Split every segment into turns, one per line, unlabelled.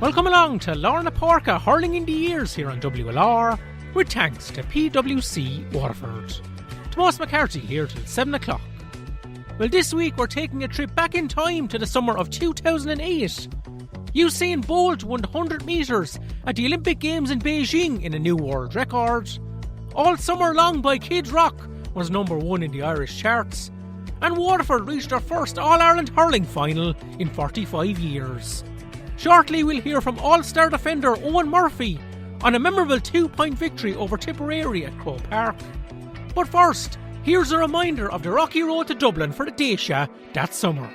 Welcome along to Lorna Porca Hurling in the Ears here on WLR, with thanks to PwC Waterford. Tomas McCarthy here till 7 o'clock. Well, this week we're taking a trip back in time to the summer of 2008. Usain Bolt won 100 metres at the Olympic Games in Beijing in a new world record. All Summer Long by Kid Rock was number 1 in the Irish charts. And Waterford reached their first All-Ireland hurling final in 45 years. Shortly we'll hear from All-Star defender Eoin Murphy on a memorable 2-point victory over Tipperary at Croke Park. But first, here's a reminder of the rocky road to Dublin for the Daoise that summer.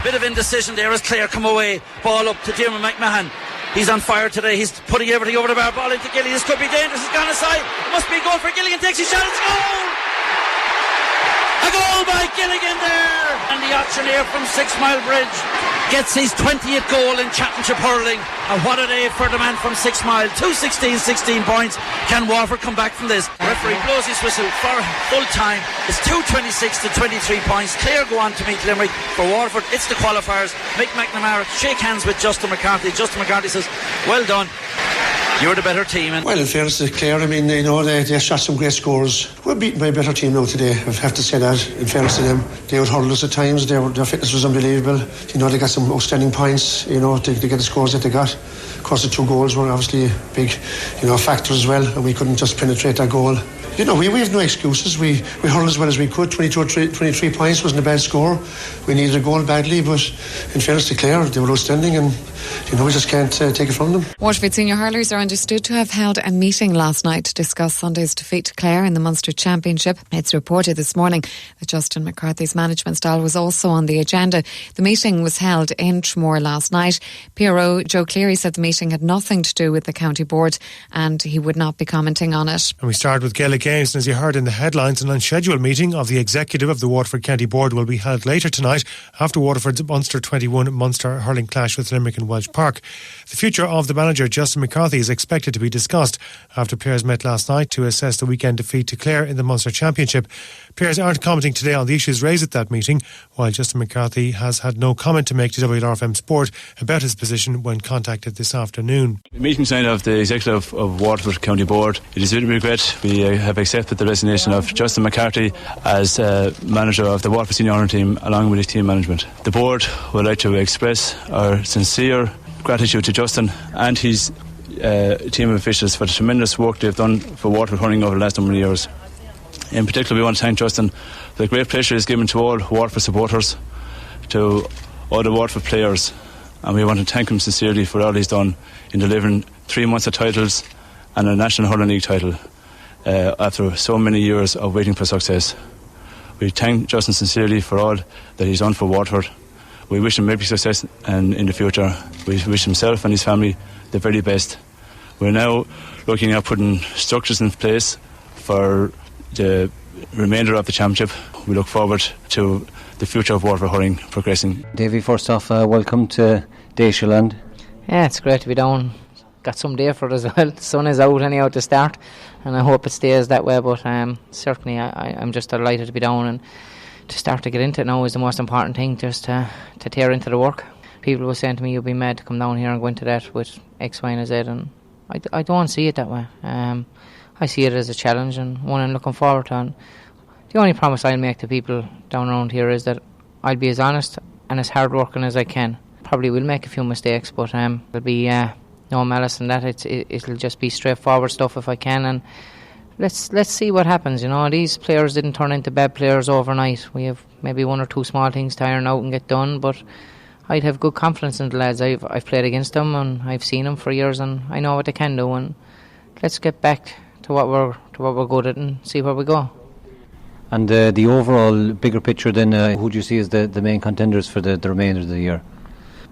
Bit of indecision there as Clare come away. Ball up to Diarmaid McMahon. He's on fire today. He's putting everything over the bar. Ball into Gilly. This could be dangerous. It's gone aside. Must be a goal for Gilligan. Takes his shot. It's a goal! A goal by Gilligan there. And the auctioneer from 6 Mile Bridge gets his 20th goal in Championship hurling. And what a day for the man from 6 Mile. 2-16, 16 points. Can Waterford come back from this? Referee blows his whistle for full time. It's 2-26 to 23 points. Clare go on to meet Limerick. For Waterford, it's the qualifiers. Mick McNamara shake hands with Justin McCarthy. Justin McCarthy says, well done. You're the better team.
Well, in fairness to Clare, I mean, you know, they shot some great scores. We're beaten by a better team now today, I have to say that, in fairness to them. They out-hurled us at times, their fitness was unbelievable. You know, they got some outstanding points, you know, to get the scores that they got. Of course, the 2 goals were obviously a big, you know, factor as well, and we couldn't just penetrate that goal. You know, we have no excuses. We hurled as well as we could. 23 points wasn't a bad score. We needed a goal badly, but in fairness to Clare, they were outstanding, and you know, we just can't take it from them.
Waterford senior hurlers are understood to have held a meeting last night to discuss Sunday's defeat to Clare in the Munster Championship. It's reported this morning that Justin McCarthy's management style was also on the agenda. The meeting was held in Tramore last night. PRO Joe Cleary said the meeting had nothing to do with the county board and he would not be commenting on it.
And we start with Gaelic Games, and as you heard in the headlines, an unscheduled meeting of the executive of the Waterford County Board will be held later tonight after Waterford's Munster 21 Munster hurling clash with Limerick and Welsh Park. The future of the manager Justin McCarthy is expected to be discussed after players met last night to assess the weekend defeat to Clare in the Munster Championship. Players aren't commenting today on the issues raised at that meeting, while Justin McCarthy has had no comment to make to WLRFM Sport about his position when contacted this afternoon.
The meeting tonight of the executive of Waterford County Board. It is with regret we have accepted the resignation of Justin McCarthy as manager of the Waterford senior hurling team along with his team management. The board would like to express our sincere gratitude to Justin and his team of officials for the tremendous work they've done for Waterford hurling over the last number of years. In particular, we want to thank Justin for the great pleasure he's given to all Waterford supporters, to all the Waterford players, and we want to thank him sincerely for all he's done in delivering 3 Munster titles and a National Hurling League title after so many years of waiting for success. We thank Justin sincerely for all that he's done for Waterford. We wish him every success and in the future. We wish himself and his family the very best. We're now looking at putting structures in place for the remainder of the championship. We look forward to the future of Waterford hurling progressing.
Davy, first off, welcome to Daoise Land.
Yeah, it's great to be down. Got some day for it as well. The sun is out anyhow to start, and I hope it stays that way, but certainly I'm just delighted to be down, and to start to get into it now is the most important thing, just to tear into the work. People were saying to me, you'll be mad to come down here and go into that with X, Y and Z, and I don't see it that way. I see it as a challenge and one I'm looking forward to, and the only promise I'll make to people down around here is that I'll be as honest and as hard working as I can. Probably will make a few mistakes, but there'll be no malice in that. It'll just be straightforward stuff if I can, and let's see what happens. You know, these players didn't turn into bad players overnight. We have maybe 1 or 2 small things to iron out and get done, but I'd have good confidence in the lads. I've played against them and I've seen them for years, and I know what they can do. And let's get back to what we're good at and see where we go.
And the overall bigger picture then, who do you see as the main contenders for the remainder of the year?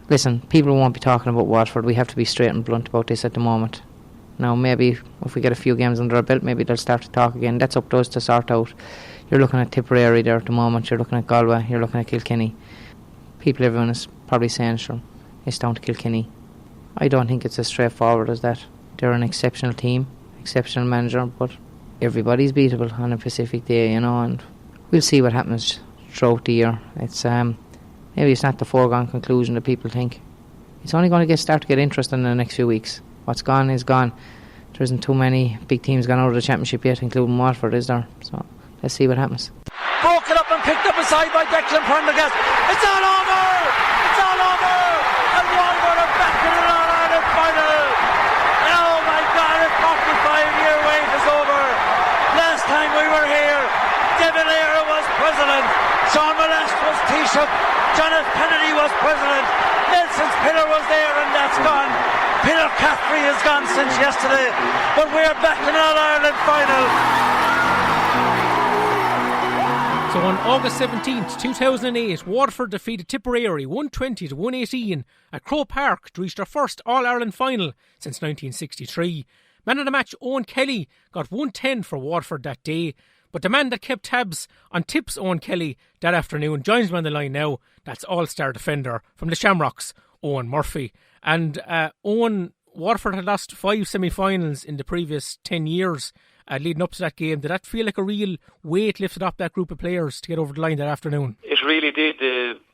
Listen, people won't be talking about Waterford. We have to be straight and blunt about this at the moment. Now, maybe if we get a few games under our belt, maybe they'll start to talk again. That's up to us to sort out. You're looking at Tipperary there at the moment. You're looking at Galway. You're looking at Kilkenny. Everyone is probably saying, sure, it's down to Kilkenny. I don't think it's as straightforward as that. They're an exceptional team, exceptional manager, but everybody's beatable on a Pacific day, you know, and we'll see what happens throughout the year. It's maybe it's not the foregone conclusion that people think. it's only going to start to get interesting in the next few weeks. What's gone is gone. There isn't too many big teams gone out of the championship yet, including Waterford, is there? So let's see what happens.
Broke it up and picked up aside by Declan Prendergast. It's all over! It's all over! And Waterford are back in the All-Ireland final. Oh my God, a 45-year wait is over. Last time we were here, Devin Eyre was president, Sean Molast was Taoiseach, Jonathan Kennedy was president, Nelson's pillar was there, and that's gone. Peter Caffrey has gone since yesterday, but we're back in All-Ireland final.
So on August 17th, 2008, Waterford defeated Tipperary 120-118 at Croke Park to reach their first All-Ireland final since 1963. Man of the match Owen Kelly got 110 for Waterford that day, but the man that kept tabs on Tips Owen Kelly that afternoon joins me on the line now. That's All-Star defender from the Shamrocks, Eoin Murphy. And Owen, Waterford had lost 5 semi-finals in the previous 10 years. Leading up to that game, did that feel like a real weight lifted up that group of players to get over the line that afternoon?
It really did.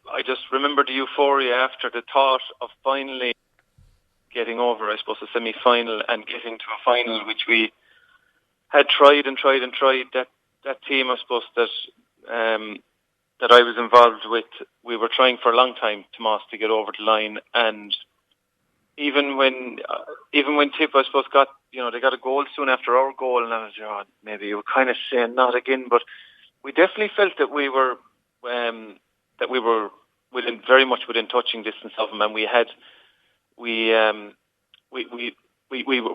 I just remember the euphoria after the thought of finally getting over, I suppose, a semi-final and getting to a final, which we had tried and tried and tried. That team, I suppose, that I was involved with, we were trying for a long time, Tomas, to get over the line. And even when Tip, I suppose, got, they got a goal soon after our goal, and I was, maybe you were kind of saying not again, but we definitely felt that we were very much within touching distance of them, and we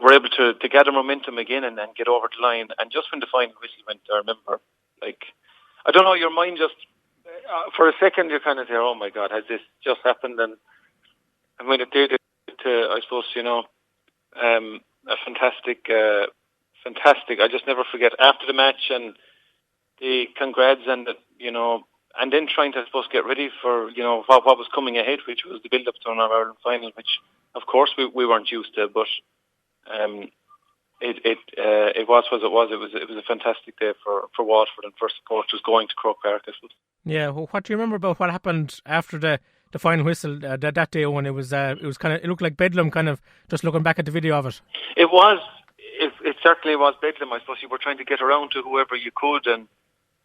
were able to gather momentum again and then get over the line. And just when the final whistle went, I remember, I don't know, your mind just for a second you kind of say, oh my God, has this just happened? And when it did, I suppose, a fantastic, I just never forget after the match and the congrats and, and then trying to, I suppose, get ready for, what was coming ahead, which was the build-up to an All-Ireland final, which, of course, we weren't used to, but it was what it was. It was a fantastic day for Waterford and for supporters going to Croke Park, I suppose.
Yeah, well, what do you remember about what happened after the final whistle that day when it was kind of, it looked like bedlam, kind of just looking back at the video of it?
It certainly was bedlam. I suppose you were trying to get around to whoever you could, and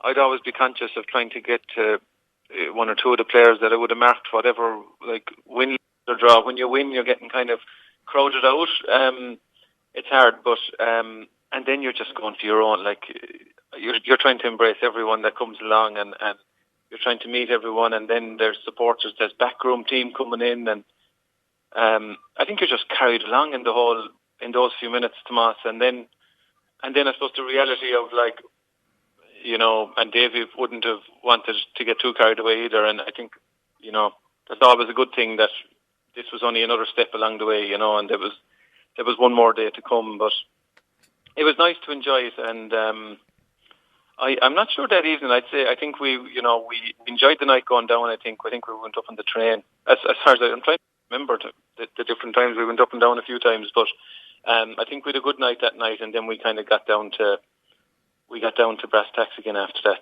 I'd always be conscious of trying to get to one or two of the players that I would have marked, whatever, like win or draw. When you win, you're getting kind of crowded out. It's hard, but and then you're just going for your own. Like you're trying to embrace everyone that comes along, and you're trying to meet everyone. And then there's supporters, there's backroom team coming in, and I think you're just carried along in those few minutes, Tomas. And then I suppose the reality of and Davey wouldn't have wanted to get too carried away either. And I think that's always a good thing that this was only another step along the way, and there was one more day to come, but it was nice to enjoy it. And I'm not sure that evening. I think we enjoyed the night going down. I think we went up on the train. As far as I'm trying to remember the different times we went up and down a few times, but I think we had a good night that night, and then we kind of got down to brass tacks again after that.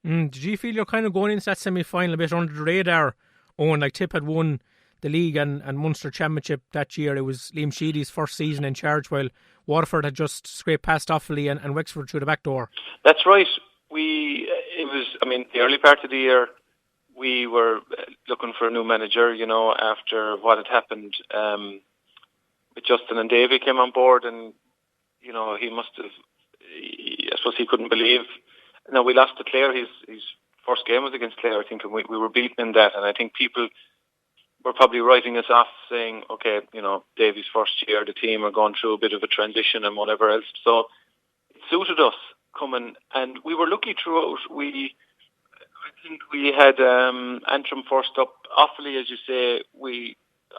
Did you feel you're kind of going into that semi-final a bit under the radar? Owen, like Tip had won the league and Munster Championship that year. It was Liam Sheedy's first season in charge, while Waterford had just scraped past Offaly and Wexford through the back door.
That's right. The early part of the year, we were looking for a new manager, after what had happened with Justin and Davey came on board, and, he must have, I suppose he couldn't believe. Now, we lost to Clare. His first game was against Clare, I think, and we were beaten in that, and I think people were probably writing us off saying, okay, Davy's first year, the team are going through a bit of a transition and whatever else. So it suited us coming, and we were lucky throughout. I think we had Antrim first up. Offaly, as you say,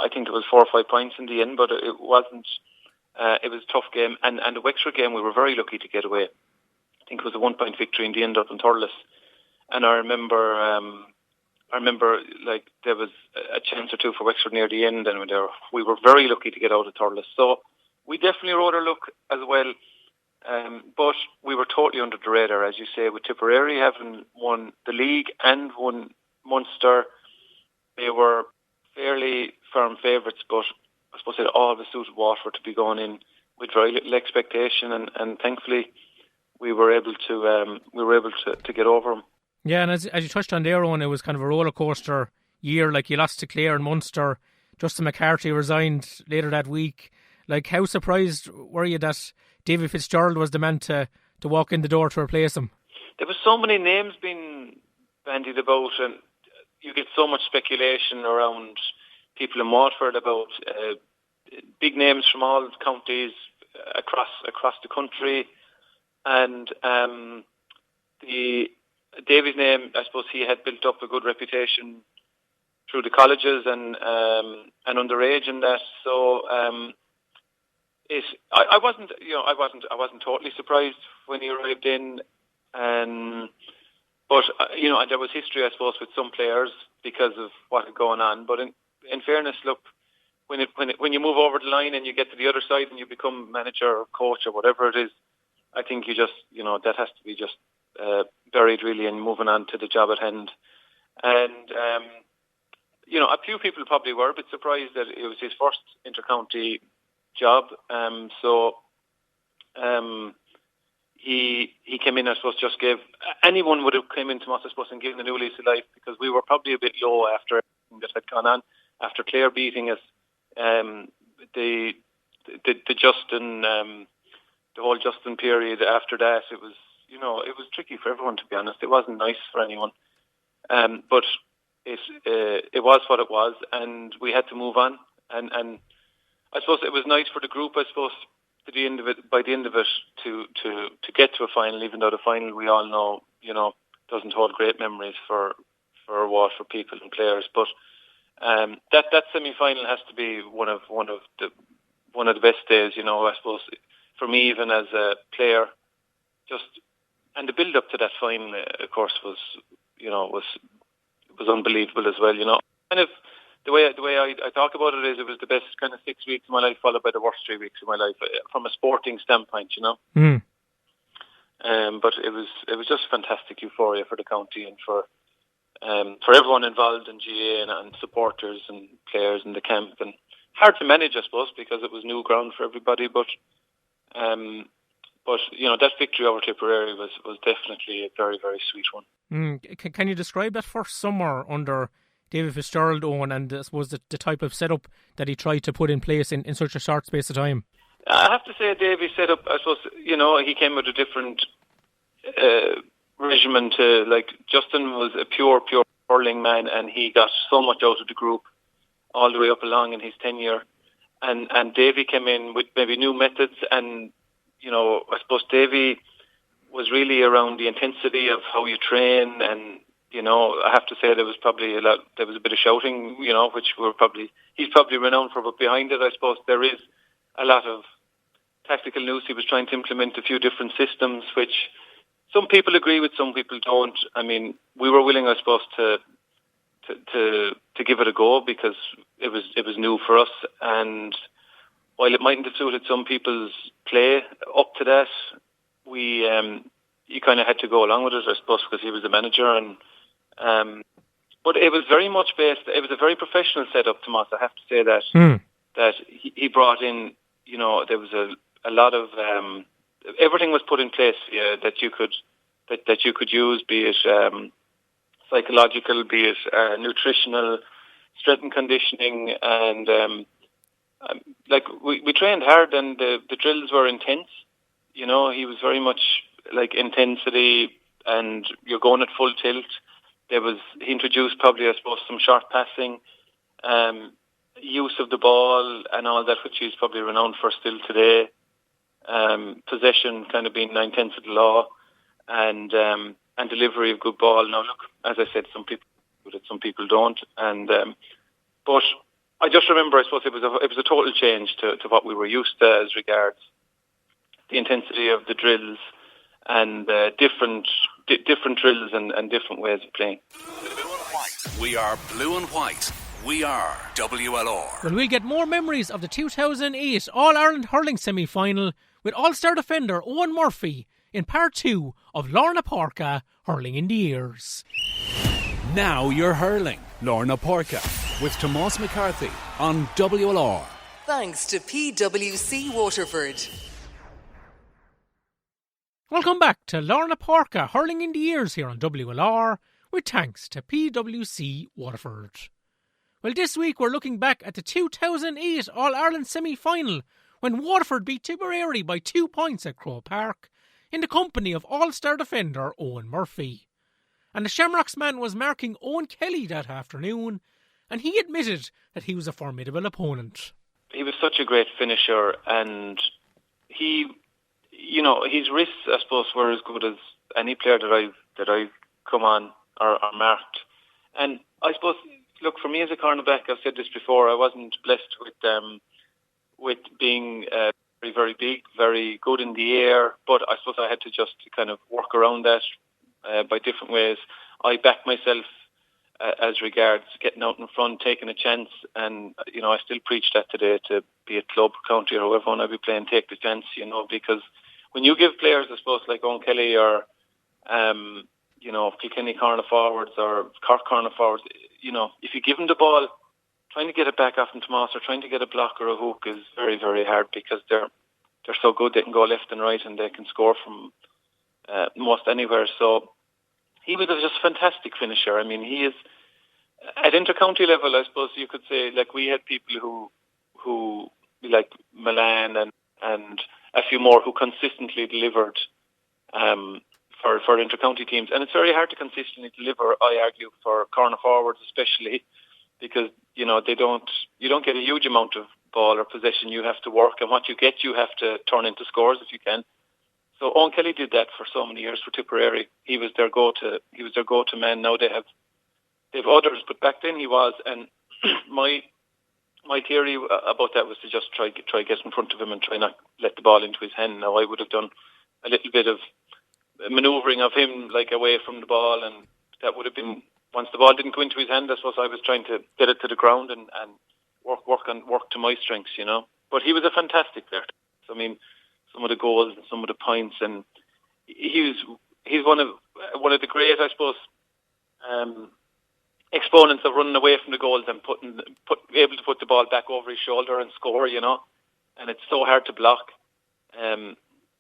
I think it was 4 or 5 points in the end, but it wasn't. It was a tough game, and the Wexford game we were very lucky to get away. I think it was a 1-point victory in the end up in Thurles, and I remember there was a chance or two for Wexford near the end, and we were very lucky to get out of Thurles. So we definitely rode our luck as well. But we were totally under the radar, as you say, with Tipperary having won the league and won Munster. They were fairly firm favourites, but I suppose it always suited Waterford to be going in with very little expectation, and thankfully we were able to get over them.
Yeah, and as you touched on there, Owen, it was kind of a roller coaster year. Like, you lost to Clare and Munster. Justin McCarthy resigned later that week. Like, how surprised were you that David Fitzgerald was the man to walk in the door to replace him?
There was so many names being bandied about, and you get so much speculation around people in Waterford about big names from all counties across the country, and Davy's name, I suppose he had built up a good reputation through the colleges and underage and that. So I wasn't totally surprised when he arrived in, but there was history, I suppose, with some players because of what had gone on. But in fairness, look, when you move over the line and you get to the other side and you become manager or coach or whatever it is, I think you just, that has to be just buried really and moving on to the job at hand. And a few people probably were a bit surprised that it was his first intercounty job. He came in, I suppose, just gave anyone would have come into us, I suppose, and given a new lease of life, because we were probably a bit low after everything that had gone on, after Clare beating us. The Justin, the whole Justin period after that, it was tricky for everyone, to be honest. It wasn't nice for anyone, but it was what it was, and we had to move on. And I suppose it was nice for the group, I suppose, by the end of it, to get to a final, even though the final, we all know, doesn't hold great memories for Waterford people and players. But that semi-final has to be one of the best days, I suppose, for me, even as a player. And the build up to that final, of course, was unbelievable as well. Kind of the way I talk about it is, it was the best kind of 6 weeks of my life, followed by the worst 3 weeks of my life from a sporting standpoint. But it was just fantastic euphoria for the county and for everyone involved in GA and supporters and players in the camp, and hard to manage, I suppose, because it was new ground for everybody. But that victory over Tipperary was definitely a very, very sweet one.
Can you describe that first summer under David Fitzgerald, Owen, and I suppose the type of setup that he tried to put in place in such a short space of time?
I have to say, Davy's setup, I suppose, he came with a different regimen to, like, Justin was a pure hurling man, and he got so much out of the group all the way up along in his tenure. And Davy came in with maybe new methods, and I suppose Davy was really around the intensity of how you train, and I have to say there was a bit of shouting, which he's probably renowned for, but behind it, I suppose, there is a lot of tactical news. He was trying to implement a few different systems, which some people agree with, some people don't. I mean, we were willing, I suppose, to give it a go, because it was new for us, and while it mightn't have suited some people's play up to that, you kind of had to go along with it, I suppose, because he was the manager. And but it was very much based. It was a very professional setup, Tomas. I have to say that that he brought in. There was a lot of everything was put in place that you could use, be it psychological, be it nutritional, strength and conditioning, and we trained hard, and the drills were intense. He was very much like intensity, and you're going at full tilt. He introduced probably, I suppose, some short passing, use of the ball and all that, which he's probably renowned for still today. Possession kind of being 9/10 of the law, and delivery of good ball. Now, look, as I said, some people do it, some people don't, and but I just remember, I suppose, it was a total change to what we were used to as regards the intensity of the drills and different drills and different ways of playing.
Blue and white. We are blue and white. We are WLR.
Well, we'll get more memories of the 2008 All-Ireland Hurling semi-final with All-Star defender Eoin Murphy in part 2 of Lorna Páirce Hurling in the Ears.
Now you're hurling. Lorna Páirce. with Tomás McCarthy on WLR.
Thanks to PwC Waterford.
Welcome back to Lorna Porca Hurling in the Ears here on WLR, with thanks to PwC Waterford. Well, this week we're looking back at the 2008 All-Ireland semi-final when Waterford beat Tipperary by 2 points at Croke Park in the company of All-Star defender Eoin Murphy. And the Shamrocks man was marking Owen Kelly that afternoon, and he admitted that he was a formidable opponent.
He was such a great finisher, and his wrists, I suppose, were as good as any player that I've come on or marked. And I suppose, look, for me as a cornerback, I've said this before, I wasn't blessed with being very, very big, very good in the air, but I suppose I had to just kind of work around that by different ways. I backed myself as regards getting out in front, taking a chance, and I still preach that today, to be it club, county, or whoever one I be playing, take the chance, because when you give players, I suppose, like Owen Kelly or Kilkenny corner forwards or Cork corner forwards, if you give them the ball, trying to get it back off them Tomás or trying to get a block or a hook is very, very hard, because they're so good. They can go left and right, and they can score from most anywhere. So he was just a fantastic finisher. I mean, he is at inter-county level, I suppose you could say, like, we had people who like Milan and a few more who consistently delivered for inter-county teams. And it's very hard to consistently deliver, I argue, for corner forwards especially, because you don't get a huge amount of ball or possession. You have to work, and what you get, you have to turn into scores if you can. So Eoin Kelly did that for so many years for Tipperary. He was their go-to man. Now they've others, but back then he was. And my theory about that was to just try get in front of him and try not let the ball into his hand. Now I would have done a little bit of manoeuvring of him, like, away from the ball, and that would have been, once the ball didn't go into his hand, I suppose I was trying to get it to the ground and work to my strengths, But he was a fantastic player. So, I mean, some of the goals and some of the points, and he's one of the great, I suppose, exponents of running away from the goals and able to put the ball back over his shoulder and score, And it's so hard to block.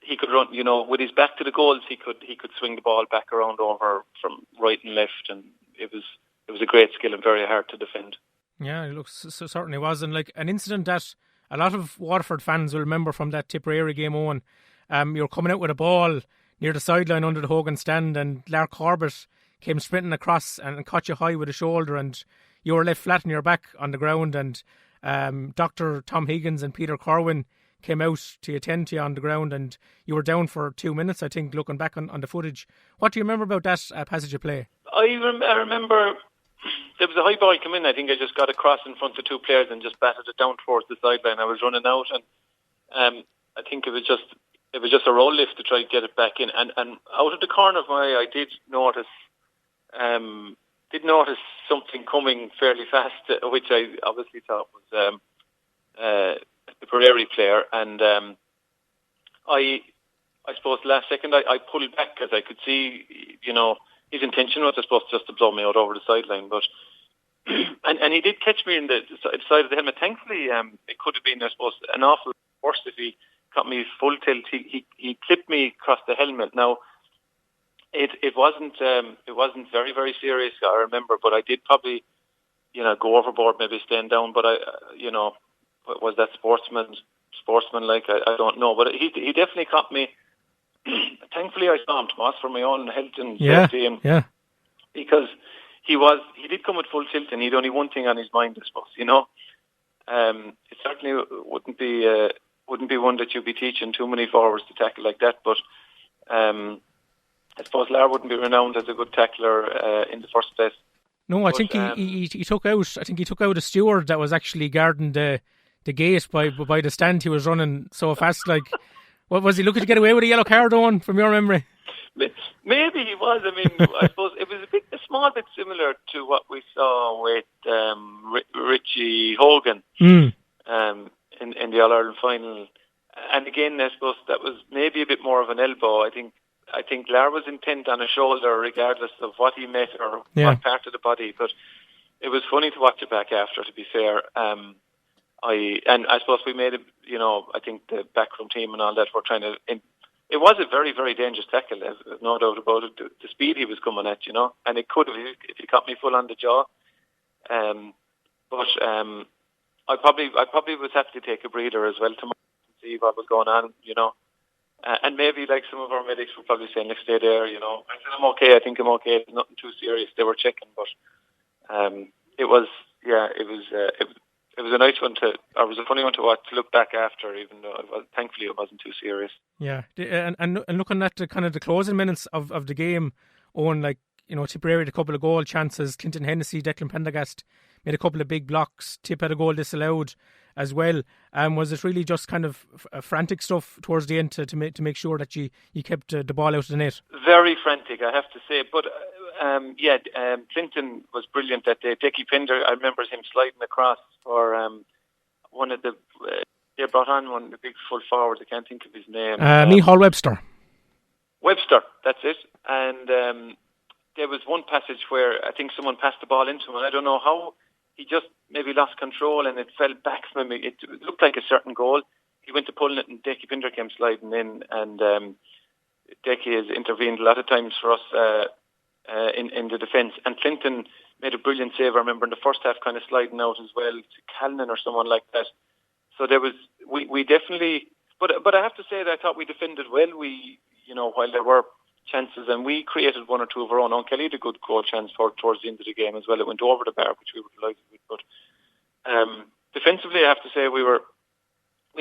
He could run, with his back to the goals, he could swing the ball back around over from right and left, and it was a great skill and very hard to defend.
Yeah, it looks so certainly was, and like an incident that a lot of Waterford fans will remember from that Tipperary game, Owen. You're coming out with a ball near the sideline under the Hogan stand, and Lark Corbett came sprinting across and caught you high with a shoulder, and you were left flat on your back on the ground, and Dr. Tom Higgins and Peter Corwin came out to attend to you on the ground, and you were down for 2 minutes, I think, looking back on the footage. What do you remember about that passage of play?
I remember there was a high ball come in. I think I just got across in front of two players and just batted it down towards the sideline. I was running out, and I think it was just a roll lift to try to get it back in. And out of the corner of my eye, I did notice something coming fairly fast, which I obviously thought was a Tipperary player. And I suppose last second I pulled back because I could see, his intention was, I suppose, just to blow me out over the sideline. But and he did catch me in the side of the helmet. Thankfully, it could have been, I suppose, an awful worse if he caught me full tilt. He clipped me across the helmet. Now, it wasn't very, very serious, I remember, but I did probably, go overboard, maybe stand down. But was that sportsman-like? I don't know. But he definitely caught me. Thankfully, I saw him, Tomas, for my own health and safety, because he did come with full tilt, and he'd only one thing on his mind, I suppose. It certainly wouldn't be one that you'd be teaching too many forwards to tackle like that. But I suppose Lar wouldn't be renowned as a good tackler in the first place.
No, I think he took out. I think he took out a steward that was actually guarding the gate by the stand. He was running so fast, like. What was he looking to get away with a yellow card on, from your memory?
Maybe he was. I mean, I suppose it was a small bit similar to what we saw with Richie Hogan in the All-Ireland final. And again, I suppose that was maybe a bit more of an elbow. I think Lar was intent on a shoulder, regardless of what he met or what part of the body. But it was funny to watch it back after, to be fair. I suppose we made it, I think the backroom team and all that were trying to... It was a very, very dangerous tackle, there's no doubt about it. The speed he was coming at, and it could have, if he caught me full on the jaw. But I probably was happy to take a breather as well tomorrow and see what was going on, and maybe like some of our medics were probably saying, let's stay there, I said, I'm okay, I think I'm okay, it's nothing too serious. They were checking, but it was a nice one it was a funny one to watch, to look back after, even though thankfully it wasn't too serious.
Yeah, and looking at the kind of the closing minutes of the game, Owen, like, Tipperary had a couple of goal chances. Clinton Hennessy, Declan Pendergast made a couple of big blocks. Tip had a goal disallowed as well. Was it really just kind of frantic stuff towards the end to make sure that you kept the ball out of the net?
Very frantic, I have to say. But Clinton was brilliant that day. Dickie Pinder, I remember him sliding across for one of the... they brought on one of the big full forwards. I can't think of his name.
Micheál Webster.
Webster, that's it. And there was one passage where I think someone passed the ball into him, and I don't know how, he just maybe lost control and it fell back from him. It looked like a certain goal. He went to pulling it and Dickie Pinder came sliding in, and Dickie has intervened a lot of times for us in the defence. And Clinton made a brilliant save, I remember, in the first half, kind of sliding out as well to Callan or someone like that. So there was, we definitely, but I have to say that I thought we defended well. While there were chances, and we created one or two of our own. Kelly had a good goal chance towards the end of the game as well. It went over the bar, which we were delighted with. But defensively, I have to say we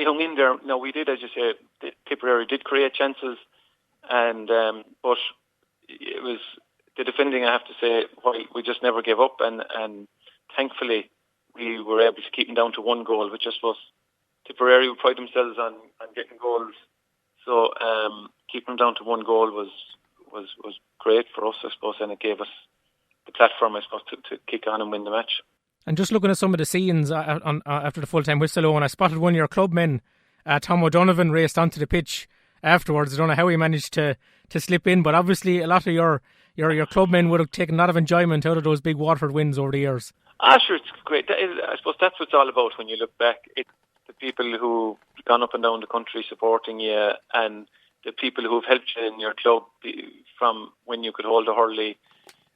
hung in there. No, we did, as you say, Tipperary did create chances, and but it was the defending. I have to say, we just never gave up, and thankfully we were able to keep them down to one goal, which I suppose Tipperary would pride themselves on getting goals. So keeping them down to one goal was great for us, I suppose, and it gave us the platform, I suppose, to kick on and win the match.
And just looking at some of the scenes after the full-time whistle, and I spotted one of your clubmen, Tom O'Donovan, raced onto the pitch afterwards. I don't know how he managed to slip in, but obviously a lot of your clubmen would have taken a lot of enjoyment out of those big Waterford wins over the years.
Sure, it's great. I suppose that's what it's all about when you look back. It's the people who've gone up and down the country supporting you, and the people who've helped you in your club from when you could hold a hurley.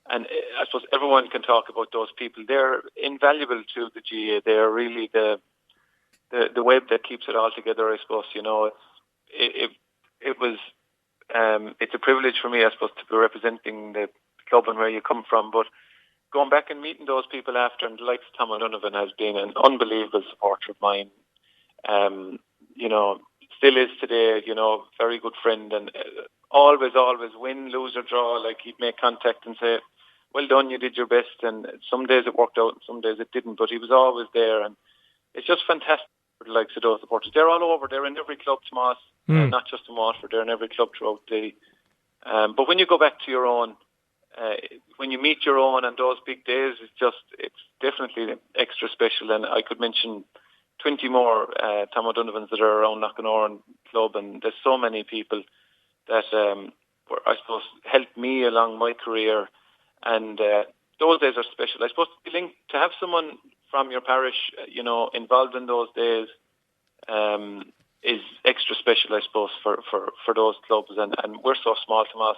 And I suppose everyone can talk about those people. They're invaluable to the GA. They're really the web that keeps it all together, I suppose. It's a privilege for me, I suppose, to be representing the club and where you come from. But going back and meeting those people after, and the likes of Tom O'Donovan has been an unbelievable supporter of mine. Still is today, very good friend, and always, win, lose or draw, like he'd make contact and say, well done, you did your best, and some days it worked out and some days it didn't, but he was always there, and it's just fantastic for the likes of those supporters. They're all over, they're in every club, Tomas, not just in Waterford, they're in every club throughout the... but when you go back to your own, when you meet your own on those big days, it's definitely extra special, and I could mention 20 more Tom O'Donovans that are around Knockenoran Club, and there's so many people that I suppose helped me along my career, and those days are special. I suppose to have someone from your parish, involved in those days is extra special, I suppose, for those clubs, and we're so small, Tomas.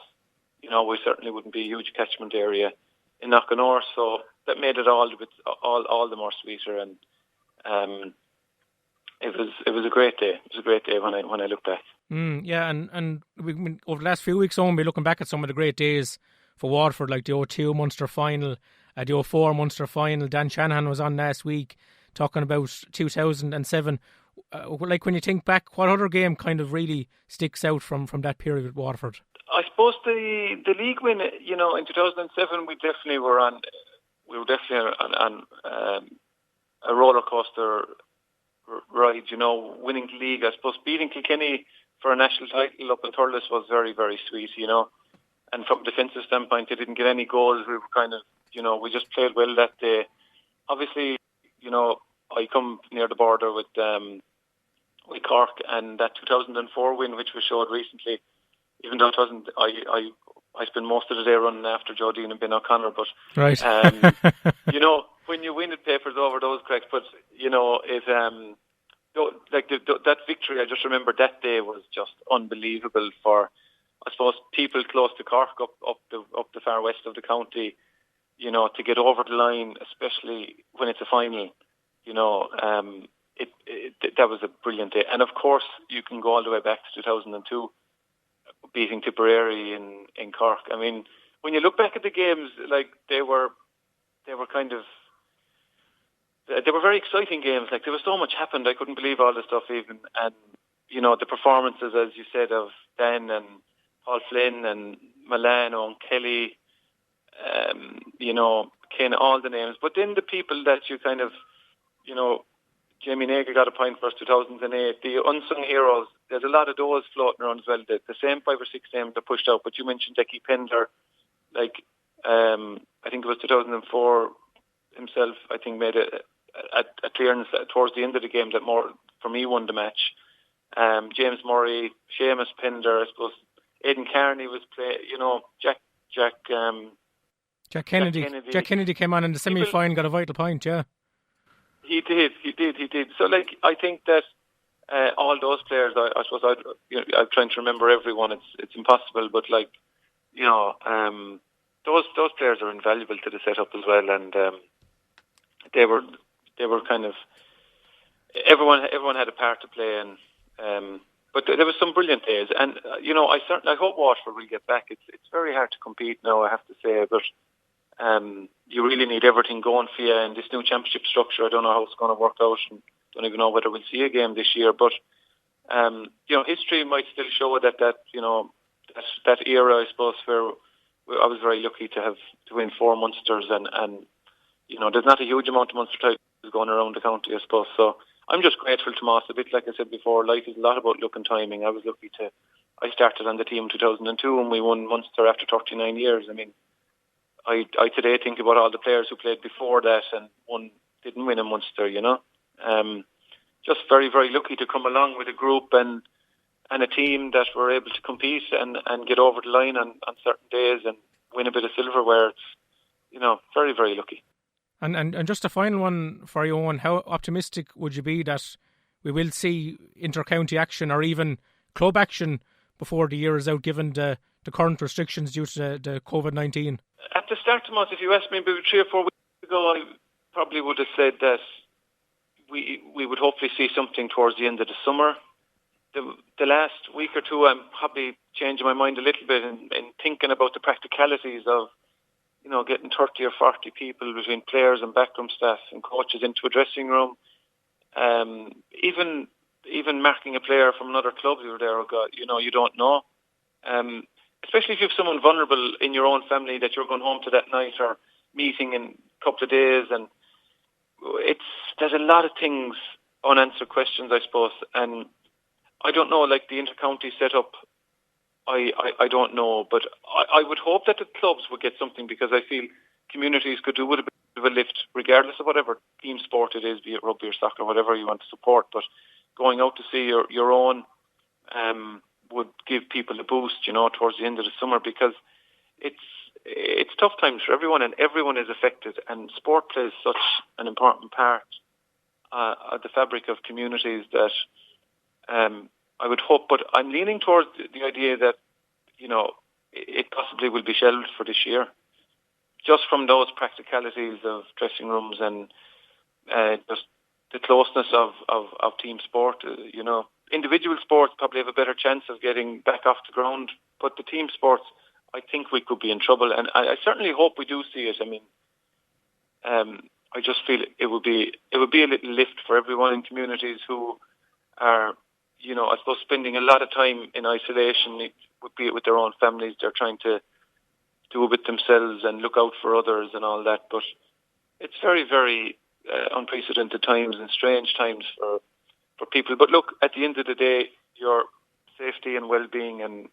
We certainly wouldn't be a huge catchment area in Knockenoran, so that made it all the more sweeter, and it was a great day. It was a great day when I look back.
Yeah, and over the last few weeks, we're looking back at some of the great days for Waterford, like the 2002 Munster final, the 2004 Munster final. Dan Shanahan was on last week talking about 2007. Like when you think back, what other game kind of really sticks out from that period with Waterford?
I suppose the league win, in 2007, we definitely were on a roller coaster ride, winning the league. I suppose beating Kilkenny for a national title up in Thurles was very, very sweet, and from a defensive standpoint, they didn't get any goals. We were kind of, we just played well that day. Obviously, I come near the border with Cork, and that 2004 win, which was showed recently, even though it wasn't, I spent most of the day running after Jodine and Ben O'Connor, but
right.
when you win, it papers over those cracks. But that victory, I just remember that day was just unbelievable for, I suppose, people close to Cork up the far west of the county. To get over the line, especially when it's a final. That was a brilliant day. And of course, you can go all the way back to 2002, beating Tipperary in Cork. I mean, when you look back at the games, like they were very exciting games. Like there was so much happened. I couldn't believe all the stuff even. And, the performances, as you said, of Dan and Paul Flynn and Milano and Kelly, Ken, all the names. But then the people that you kind of, Jamie Nagle got a point for us 2008. The unsung heroes, there's a lot of those floating around as well. The same 5 or 6 names are pushed out. But you mentioned Decky Pendler, I think it was 2004 himself, I think made a clearance towards the end of the game that more, for me, won the match. James Murray, Seamus Pender, I suppose. Aidan Carney was playing,
Jack Kennedy came on in the semi-final, got a vital point, yeah.
He did. So, I think that all those players, I suppose I'm trying to remember everyone. It's impossible, but those players are invaluable to the setup as well, and they were kind of everyone had a part to play, and but there was some brilliant days, and I hope Waterford will get back. It's very hard to compete now, I have to say, but you really need everything going for you in this new championship structure. I don't know how it's going to work out, and don't even know whether we'll see a game this year. But history might still show that era, I suppose, where I was very lucky to win 4 Munsters, and there's not a huge amount of Munster titles going around the county, I suppose. So I'm just grateful to Moss. A bit like I said before, life is a lot about luck and timing. I was lucky I started on the team in 2002 and we won Munster after 39 years. I mean, I today think about all the players who played before that and didn't win a Munster, just very, very lucky to come along with a group and a team that were able to compete and get over the line on certain days and win a bit of silverware. It's, very, very lucky.
And just a final one for you, Eoin. How optimistic would you be that we will see inter-county action or even club action before the year is out, given the current restrictions due to the COVID-19?
At the start of the month, if you asked me maybe 3 or 4 weeks ago, I probably would have said that we would hopefully see something towards the end of the summer. The last week or two, I'm probably changing my mind a little bit in thinking about the practicalities of, getting 30 or 40 people between players and backroom staff and coaches into a dressing room. Even marking a player from another club who were there, you don't know. Especially if you have someone vulnerable in your own family that you're going home to that night or meeting in a couple of days. And there's a lot of things, unanswered questions, I suppose. And I don't know, like the inter-county setup, I don't know, but I would hope that the clubs would get something, because I feel communities could do with a bit of a lift, regardless of whatever team sport it is, be it rugby or soccer, whatever you want to support. But going out to see your own would give people a boost, towards the end of the summer, because it's tough times for everyone, and everyone is affected, and sport plays such an important part of the fabric of communities that I would hope, but I'm leaning towards the idea that, it possibly will be shelved for this year, just from those practicalities of dressing rooms and just the closeness of team sport. Individual sports probably have a better chance of getting back off the ground, but the team sports, I think we could be in trouble, and I certainly hope we do see it. I mean, I just feel it would be a little lift for everyone in communities who are, I suppose, spending a lot of time in isolation, be it with their own families. They're trying to do a bit themselves and look out for others and all that. But it's very, very unprecedented times and strange times for people. But look, at the end of the day, your safety and well-being and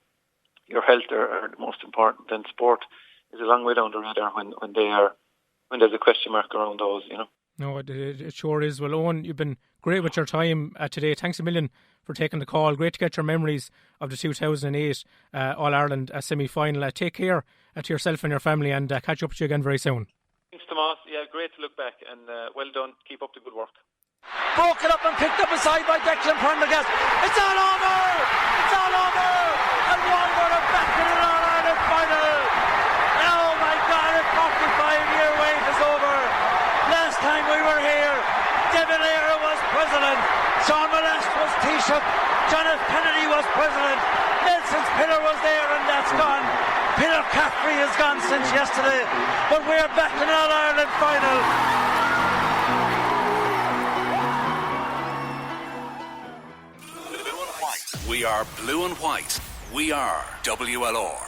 your health are the most important. And sport is a long way down the radar when there's a question mark around those,
No, it sure is. Well, Eoin, you've been great with your time today. Thanks a million for taking the call. Great to get your memories of the 2008 All-Ireland semi-final. Take care to yourself and your family, and catch up with you again very soon.
Thanks, Tomas. Yeah, great to look back, and well done. Keep up the good work.
Broke it up and picked up aside by Declan Prendergast. It's all over! It's all over! And Waterford are back in an All-Ireland final. Oh my God, a 45-year wait is over. Last time we were here, Devin Ayre was president, Sean Molast was Taoiseach, John F. Kennedy was president, Nelson's pillar was there, and that's gone. Peter Caffrey has gone since yesterday, but we're back in an All-Ireland final.
We are blue and white. We are WLR.